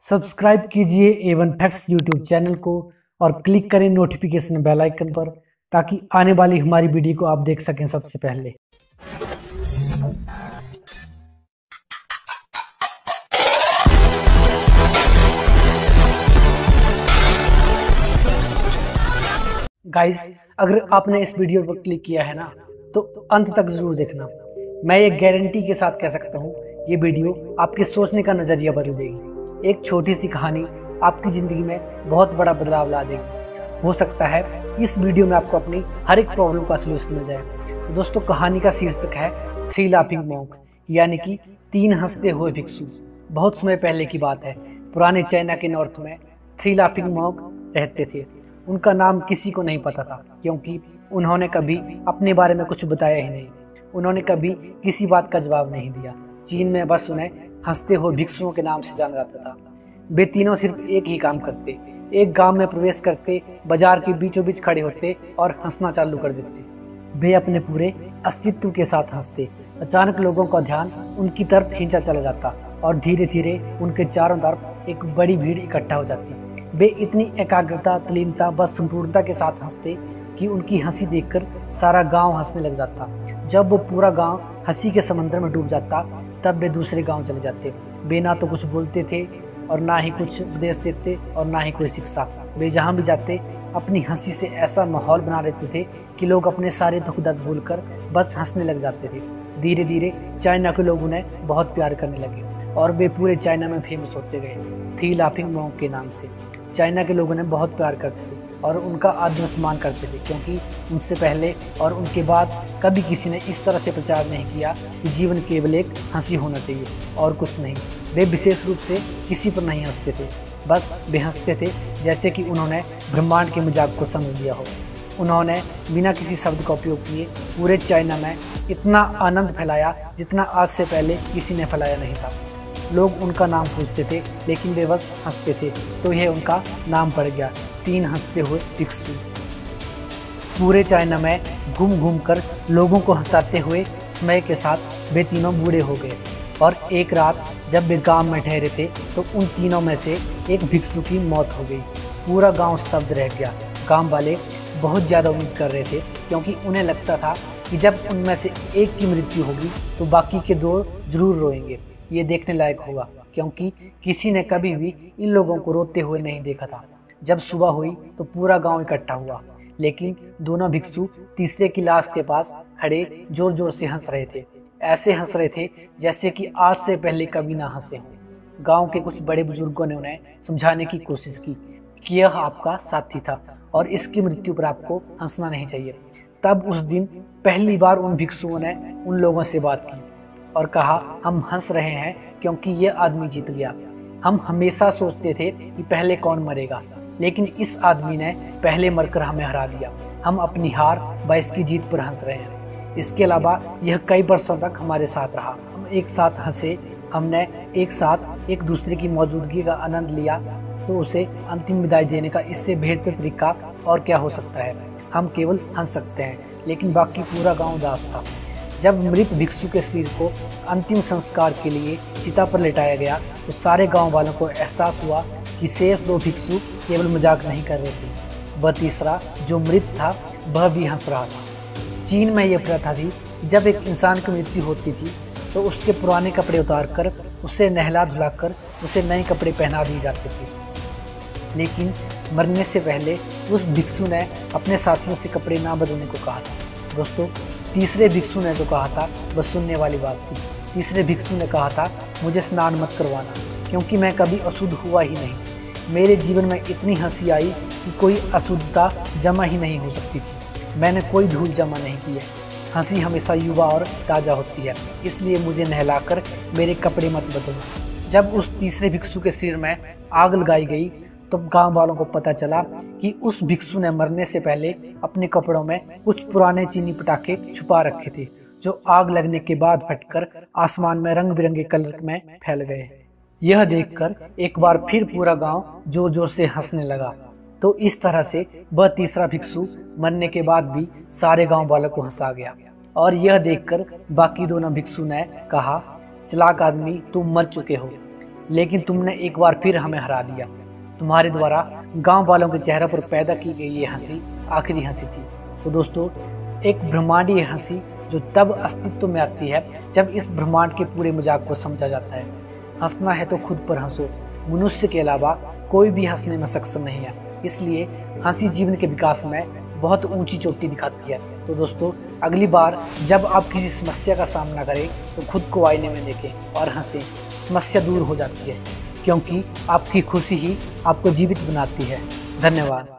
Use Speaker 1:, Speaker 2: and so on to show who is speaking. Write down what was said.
Speaker 1: Subscribe कीजिए Avon facts YouTube channel को और क्लिक करें नोटिफिकेशन बेल आइकन पर ताकि आने वाली हमारी वीडियो को आप देख सकें सबसे पहले। गाइस, अगर आपने इस वीडियो पर क्लिक किया है ना तो अंत तक जरूर देखना। मैं ये गारंटी के साथ कह सकता हूँ, ये वीडियो आपके सोचने का नजरिया बदल देगी। एक छोटी सी कहानी आपकी ज़िंदगी में बहुत बड़ा बदलाव ला देगी। हो सकता है इस वीडियो में आपको अपनी हर एक प्रॉब्लम का सलूशन मिल जाए। तो दोस्तों, कहानी का शीर्षक है थ्री लाफिंग मॉन्क, यानी कि तीन हंसते हुए भिक्षु। बहुत समय पहले की बात है, पुराने चाइना के नॉर्थ में थ्री लाफिंग मॉन्क रहते थे। उनका नाम किसी को नहीं पता था, क्योंकि उन्होंने कभी अपने बारे में कुछ बताया ही नहीं। उन्होंने कभी किसी बात का जवाब नहीं दिया। चीन में बस उन्हें हंसते हुए भिक्षुओं के नाम से जाना जाता था। वे तीनों सिर्फ एक ही काम करते, एक गांव में प्रवेश करते, बाजार के बीचों बीच खड़े होते और हंसना चालू कर देते। वे अपने पूरे अस्तित्व के साथ हंसते। अचानक लोगों का ध्यान उनकी तरफ खींचा चला जाता और धीरे धीरे उनके चारों तरफ एक बड़ी भीड़ इकट्ठा हो जाती। वे इतनी एकाग्रता, तल्लीनता, बस संपूर्णता के साथ हंसते कि उनकी हंसी देखकर सारा गांव हंसने लग जाता। जब वो पूरा गांव हंसी के समंदर में डूब जाता, तब वे दूसरे गांव चले जाते। वे ना तो कुछ बोलते थे और ना ही कुछ उपदेश देते और ना ही कोई शिक्षा। वे जहाँ भी जाते अपनी हंसी से ऐसा माहौल बना देते थे कि लोग अपने सारे दुख दर्द भूलकर बस हंसने लग जाते थे। धीरे धीरे चाइना के लोग उन्हें बहुत प्यार करने लगे और वे पूरे चाइना में फेमस होते गए, थ्री लाफिंग मॉन्क के नाम से। चाइना के लोग उन्हें बहुत प्यार करते थे और उनका आदर सम्मान करते थे, क्योंकि उनसे पहले और उनके बाद कभी किसी ने इस तरह से प्रचार नहीं किया कि जीवन केवल एक हंसी होना चाहिए और कुछ नहीं। वे विशेष रूप से किसी पर नहीं हंसते थे, बस वे हंसते थे जैसे कि उन्होंने ब्रह्मांड के मजाक को समझ लिया हो। उन्होंने बिना किसी शब्द का उपयोग किए पूरे चाइना में इतना आनंद फैलाया जितना आज से पहले किसी ने फैलाया नहीं था। लोग उनका नाम पूछते थे, लेकिन वे बस हंसते थे, तो यह उनका नाम पड़ गया, तीन हंसते हुए भिक्षु। पूरे चाइना में घूम घूम कर लोगों को हंसाते हुए समय के साथ वे तीनों बूढ़े हो गए और एक रात जब वे गांव में ठहरे थे तो उन तीनों में से एक भिक्षु की मौत हो गई। पूरा गांव स्तब्ध रह गया। गांव वाले बहुत ज़्यादा उम्मीद कर रहे थे, क्योंकि उन्हें लगता था कि जब उनमें से एक की मृत्यु होगी तो बाकी के दो जरूर रोएंगे। ये देखने लायक होगा, क्योंकि किसी ने कभी भी इन लोगों को रोते हुए नहीं देखा था। जब सुबह हुई तो पूरा गांव इकट्ठा हुआ, लेकिन दोनों भिक्षु तीसरे की लाश के पास खड़े जोर जोर से हंस रहे थे। ऐसे हंस रहे थे जैसे कि आज से पहले कभी ना हंसे हों। गांव के कुछ बड़े बुजुर्गों ने उन्हें समझाने की कोशिश की कि यह आपका साथी था और इसकी मृत्यु पर आपको हंसना नहीं चाहिए। तब उस दिन पहली बार उन भिक्षुओं ने उन लोगों से बात की और कहा, हम हंस रहे हैं क्योंकि यह आदमी जीत गया। हम हमेशा सोचते थे कि पहले कौन मरेगा, लेकिन इस आदमी ने पहले मरकर हमें हरा दिया। हम अपनी हार व इसकी जीत पर हंस रहे हैं। इसके अलावा यह कई वर्षों तक हमारे साथ रहा। हम एक साथ हंसे, हमने एक साथ एक दूसरे की मौजूदगी का आनंद लिया, तो उसे अंतिम विदाई देने का इससे बेहतर तरीका और क्या हो सकता है। हम केवल हंस सकते हैं, लेकिन बाकी पूरा गाँव उदास था। जब मृत भिक्षु के शरीर को अंतिम संस्कार के लिए चिता पर लेटाया गया तो सारे गांव वालों को एहसास हुआ कि शेष दो भिक्षु केवल मजाक नहीं कर रहे थे, वह तीसरा जो मृत था वह भी हंस रहा था। चीन में यह प्रथा थी कि जब एक इंसान की मृत्यु होती थी तो उसके पुराने कपड़े उतार कर उसे नहला धुलाकर उसे नए कपड़े पहना दिए जाते थे। लेकिन मरने से पहले उस भिक्षु ने अपने साथियों से कपड़े ना बदलने को कहा था। दोस्तों, तीसरे भिक्षु ने जो कहा था वह सुनने वाली बात थी। तीसरे भिक्षु ने कहा था, मुझे स्नान मत करवाना, क्योंकि मैं कभी अशुद्ध हुआ ही नहीं। मेरे जीवन में इतनी हंसी आई कि कोई अशुद्धता जमा ही नहीं हो सकती थी। मैंने कोई धूल जमा नहीं की है। हंसी हमेशा युवा और ताज़ा होती है, इसलिए मुझे नहलाकर मेरे कपड़े मत बदलो। जब उस तीसरे भिक्षु के सिर में आग लगाई गई तो गांव वालों को पता चला कि उस भिक्षु ने मरने से पहले अपने कपड़ों में कुछ पुराने चीनी पटाखे छुपा रखे थे, जो आग लगने के बाद फटकर आसमान में रंग बिरंगे कलर में फैल गए। यह देखकर एक बार फिर पूरा गांव जोर जोर से हंसने लगा। तो इस तरह से वह तीसरा भिक्षु मरने के बाद भी सारे गांव वालों को हंसा गया। और यह देखकर बाकी दोनों भिक्षु ने कहा, चालाक आदमी, तुम मर चुके हो। लेकिन तुमने एक बार फिर हमें हरा दिया। तुम्हारे द्वारा गांव वालों के चेहरे पर पैदा की गई ये हंसी आखिरी हंसी थी। तो दोस्तों, एक ब्रह्मांडीय हंसी जो तब अस्तित्व में आती है जब इस ब्रह्मांड के पूरे मजाक को समझा जाता है। हंसना है तो खुद पर हंसो। मनुष्य के अलावा कोई भी हंसने में सक्षम नहीं है, इसलिए हंसी जीवन के विकास में बहुत ऊंची चोटी दिखाती है। तो दोस्तों, अगली बार जब आप किसी समस्या का सामना करें तो खुद को आईने में देखें और हंसें। समस्या दूर हो जाती है, क्योंकि आपकी खुशी ही आपको जीवित बनाती है। धन्यवाद।